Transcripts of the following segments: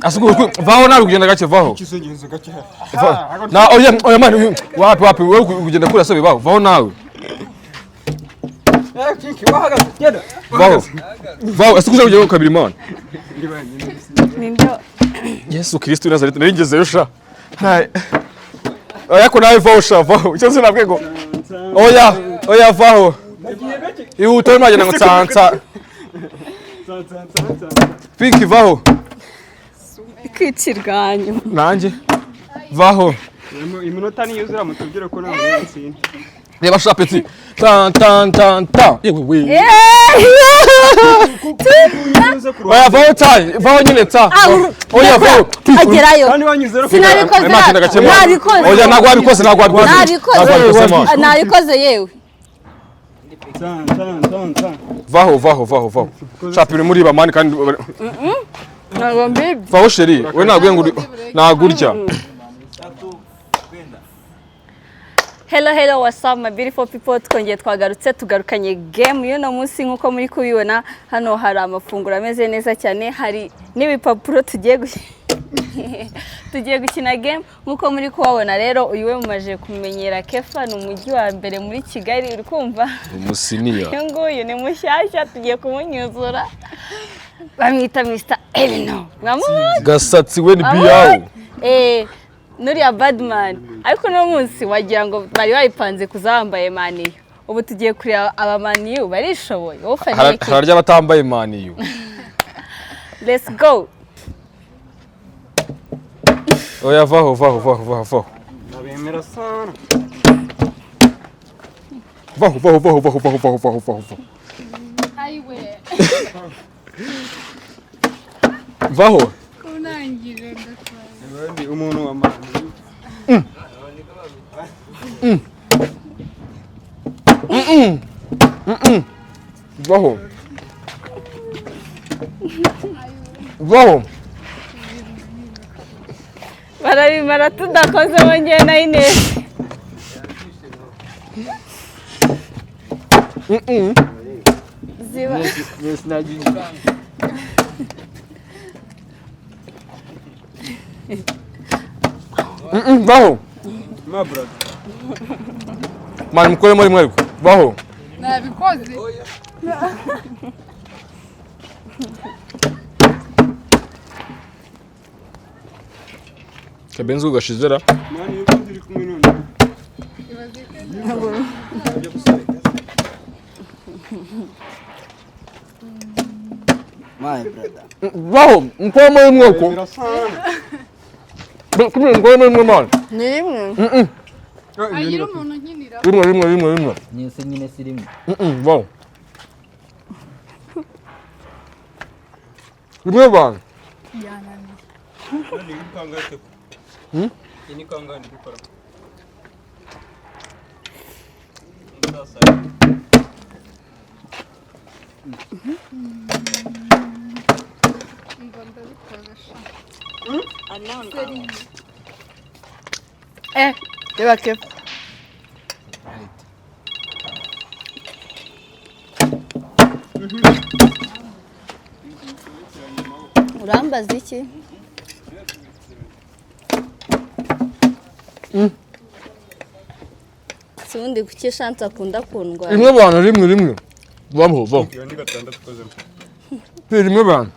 Asuko vaho nawe kugenda gake vaho. Ikisengenzo gake. Na oya man wapi wewe kugenda kura sabe vaho nawe. Kinki wahagaze genda. Vaho asikuza kujya kabiri man. Nindo. Yesu Kristo Nazareth naringezeyo sha. Hai. Oya ko nawe vaho. Icyo sinabwe ngo. Oya vaho. Ihu to imagine ngo tsansa. Pinki vaho. Kwicirwanyu. Nanjye. Vaho. Iminota ni yuzura mutubwire ko nta munsi. Reba sha petit. Tan. Yewe we. Oya vaho nyine ta. Oya vaho. Agerayo. Kandi wanyuzero Sinabikoze. Oya nagwa wabikoze. Nabikoze yewe. Tan. Vaho. Chapire muri ba mani kandi Ntabwo mbibi. vaho sheri we nagwe ngo nagurya. Hello, what's up my beautiful people? Twongeye tugarukanye game y'uno munsi nkuko muri kubibona hano hari amafunguro ameze neza cyane, hari n'ibipapuro tugiye gukina game nkuko muri kubabona. Rero uyu we mumaje kumenyera Kefa ni umujyi wa mbere muri Kigali, uri kumva umusiniya nguyu ni mushyashya tugiye kumunyuzura, bamwita Mr. Elino gasatsi we ni biyawo Nuriya Badman, ariko no munsi wagira ngo bari bayipanze kuzambaye maniyo. Ubu tugiye kureba abamaniyo barishoboye. Hararya batambaye maniyo. Let's go. Oya vaho. Nabemera sana. Vaho. Aiwe. Vaho. Kunangire ndakwa. Ndi umuntu wa mani. Vaho. Barabimara tudakoze wongeye na Ines. Ziba. Yes nagiye. Vaho. Ma brother. Mani mukore muri mwe. Vaho. Nabikoze. Kabenzo gashizera. Mani yuko turi kumwe none. My brother. Vaho, mukore muri mwe ko. Mukore muri mwe man. Ni rimwe. Ayiro umuntu nkinira. Rimwe. Nyese nyine sirimo. Vaho. Rimwe bana. Yanani. Ni kangate. Ini kangani gukora. Reba Kefa. Urambaza iki? Sundi kuki chance akunda kundwa. Rimwe bana rimwe. Vaho. Iyo ni gatandatu koze. Rimwe bana.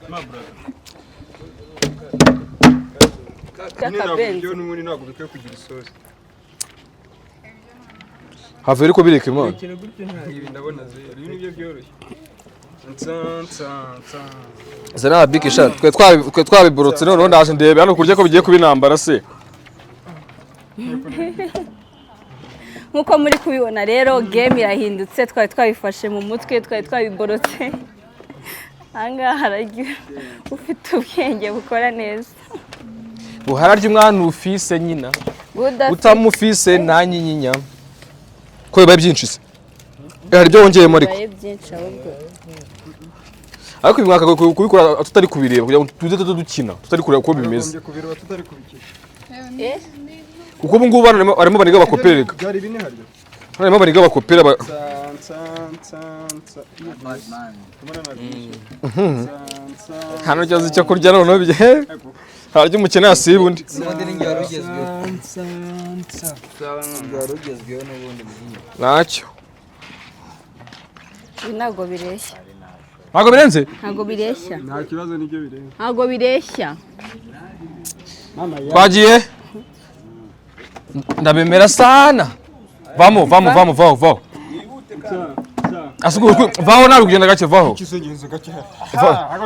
Ma brother. Kakabenzi. N'umuntu ntabwo bikwiye kugira isosi. Havere ko bireke man. Ikintu gutyo ibi ndabona zero. Ibi nibyo byoroshye. Zana big shot. Twe twabiborotse none ndaje ndebe hano kurya ko bigiye kubinambara se. Nkuko muri kubibona rero game irahindutse, twari twabifashe mu mutwe, twari twabiborotse. Anga haragira ufite ubwenge bukora neza. Buhararya umwana ufise nyina. Utamufise nanyinya. Ko bibaye byinshi se. Hari byo wongeye muri ko. Bibaye byinshi ahubwo. Ariko uyu mwaka kubikora tutari kubireba kugira ngo tuze dukina, tutari kureba uko bimeze. Kuko ubu ngubu arimo baniga bakopereka. Byari bine haryo. Arimo baniga bakopera hano cyazi cyo kurya none bye harya umukino yasiba undi n'ubundi n'ingiye warugezweho warugezweho n'ubundi nacyo ntabwo bireshya ntabwo birenze ntabwo bireshya nta kibazo n'ibyo birenze ntabwo bireshya twagiye ndabemera sana vamo asuku vaho nawe kugenda gake vaho ikisengenzo gake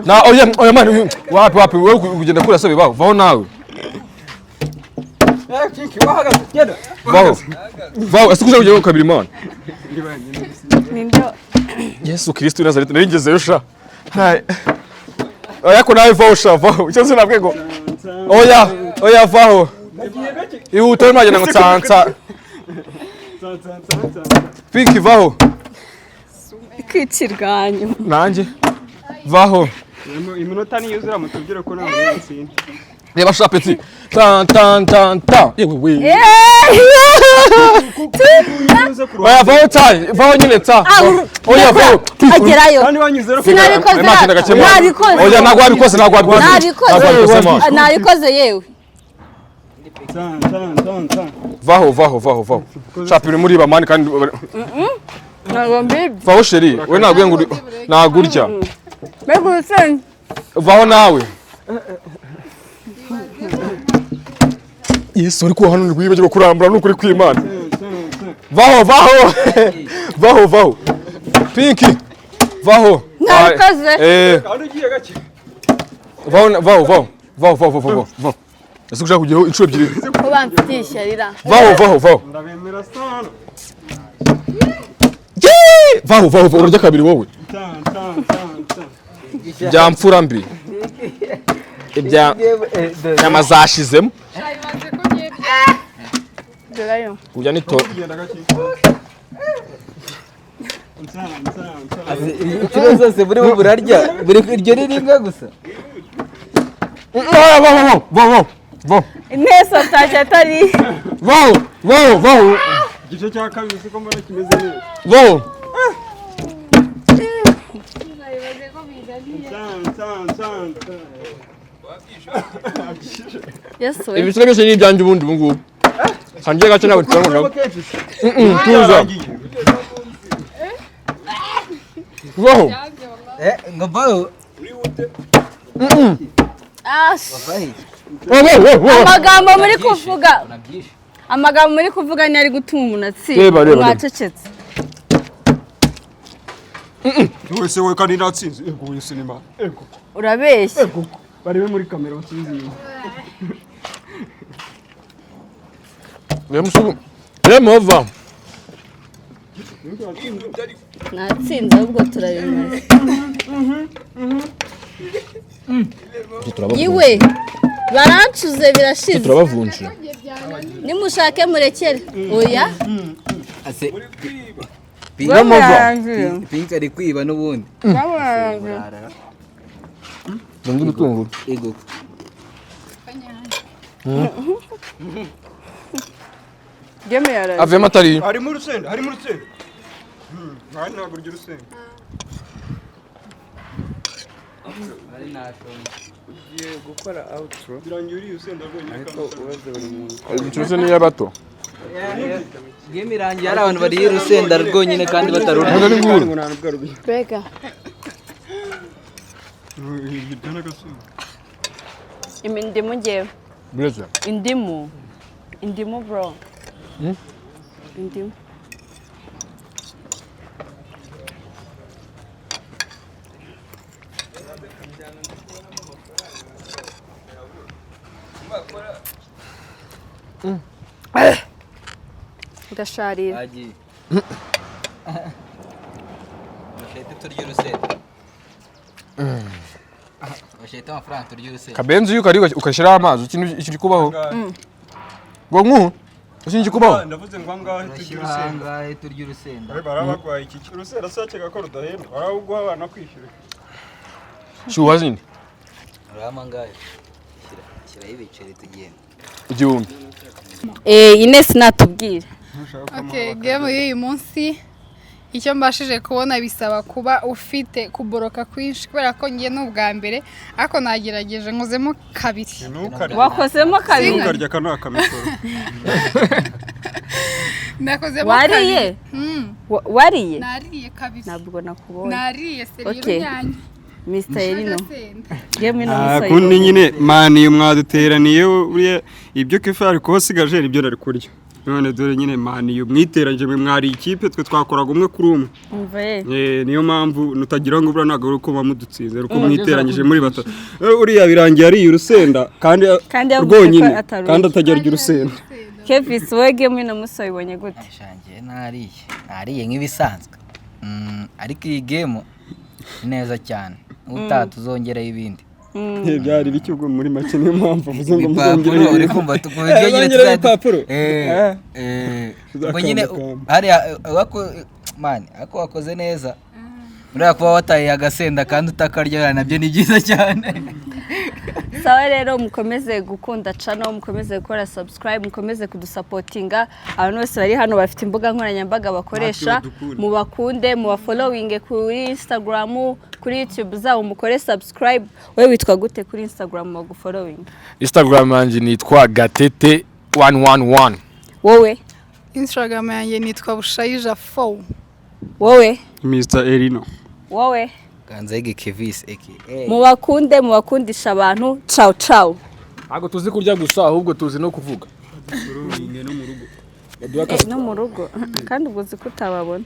na oya mani wapi wewe kugenda kuri asabe vaho nawe vaho asuku kujya kabiri man nindo Yesu Kristo Nazareti naringezeyo sha oya ko nawe vaho icyo sinabwe ngo oya vaho ihute maje ngo tsansa piki vaho kwicirwanyu nanjye vaho iminota niyuzura mutubwire ko nawe yatsinda reba sha peti tan yewe we oya vaho nyine ta oya vaho agerayo kandi wanyuze sinabikoze oya nagwabikoze nabikoze yewe vaho shapire muri bamani kandi ntabwo mbibi vaho sheri we nagwe ngo nagurya mbega urusenda vaho nawe Yesu uri ko hano rwibagirwa kurambura n'ukuri kw'Imana vaho pinki vaho nabikoze kandi ugiye gake vaho ese kushaka kujyaho inshuro ebyiri ko bamfitiye ishyarira vaho ndabemera sana vaho urya kabiri wowe byamfura mbi ibya nyama zashizemo gerayo kujya nito inshuro zose buri burarya buri iryo riringa gusa vaho intese atashye atari vaho igice cya kabiri siko mbona kimeze neza vaho yesu ibiciro byose ni ibyanjye ubundi ubu ngubu kanjye gace nawe turabona tuza vaho ngo vaho amagambo muri kuvuga ni ari gutuma umuntu Reba. atsinda mwacecetse wese we kandi natsinze ego uyu sinema ego urabeshya barebe muri kamera batsinze Remova. natsinze ahubwo turabimenya iwe barancuze birashize Turabavunje. nimushake murekere oya ase bamurangiye pinka ari kwiba n'ubundi bamurangiye Zangi bitunguru. ego geme yaraje Avema atari. harimo urusenda ntabwo urya urusenda ari nashonje ugiye gukora outro birangiye uriye urusenda rwonyine ariko ubaze buri muntu Ibicuruzwa ni y'abato. game irangiye hari abantu bariye urusenda rwonyine kandi batarurya Ntabwo ari nguru. Mbega indimu ngewe Blazer. indimu bro indimu gasharira agiye bashete turya urusenda bashete amafaranga turya urusenda Kabenzi yuko ari ukashira amazi ikintu kubaho. Ngo nku. Ikintu kubaho. ndavuze ngo angahe turya turya urusenda hangahe turya urusenda barabagwaye iki urusenda sacega ko rudahenda baraguha abana kwishyura Shuwazini. urama ngahe shyiraho ibiceri tugenda Igihumbi. Ines natubwire Okay, game y'uyu munsi icyo mbashije kubona bisaba kuba ufite kuboroka kwinshi kubera ko ngiye n'ubwa mbere ariko nagerageje nkozemo kabiri. Wakozemo kabiri? Ukarya kana kamikoro. Nakozemo Wariye? Wariye? Nariye kabiri. Ntabwo nakubonye. Nariye seriyo nyanya. Mr. Elino. Game no musayi. Kundi nyine mani mwaduteraniye uriye ibyo kefa ari ko sigaje ibyo nari kurya. None dore nyine mani mwiteranje mwe mwari ikipe twe twakoraga umwe kuri umwe. Niyo mpamvu nutagira ngo bura nago uko bamudutsinze uko mwiteranyije muri batatu. Uriya birangiye ari urusenda kandi rwonyine kandi atajya arya urusenda. Kevis we game no musayi ibonye gute? Shangiye nariye nk'ibisanzwe. Ariko iyi game neza cyane. Utatuzongera ibindi. Byari bicyugo muri make niyo mpamvu vuze ngo muzongere uri kumva tukubije nyine tuzapapuro ngo nyine ari ako wakoze neza muri kuba wataye agasenda kandi utakarya nabyo ni byiza cyane. Sawa rero mukomeze gukunda channel, mukomeze gukora subscribe, mukomeze kudusapotinga. Abantu bose bari hano bafite imbuga nkoranyambaga bakoresha, mubakunde, mubafollowing kuri Instagram, kuri YouTube zabo mukore subscribe. Wewe witwa gute kuri Instagram bagufollowing? Instagram yanjye nitwa Gatete 111. Wowe? Instagram yanjye nitwa Bushayija 4. Wowe? Mr. Elino. Wowe? Ganzege Kevis mubakunde mubakundisha abantu. Ciao ciao. Ntabwo tuzi kurya gusa ahubwo tuzi no kuvuga. No mu rugo. No mu rugo kandi ubwo uzi ko utababona.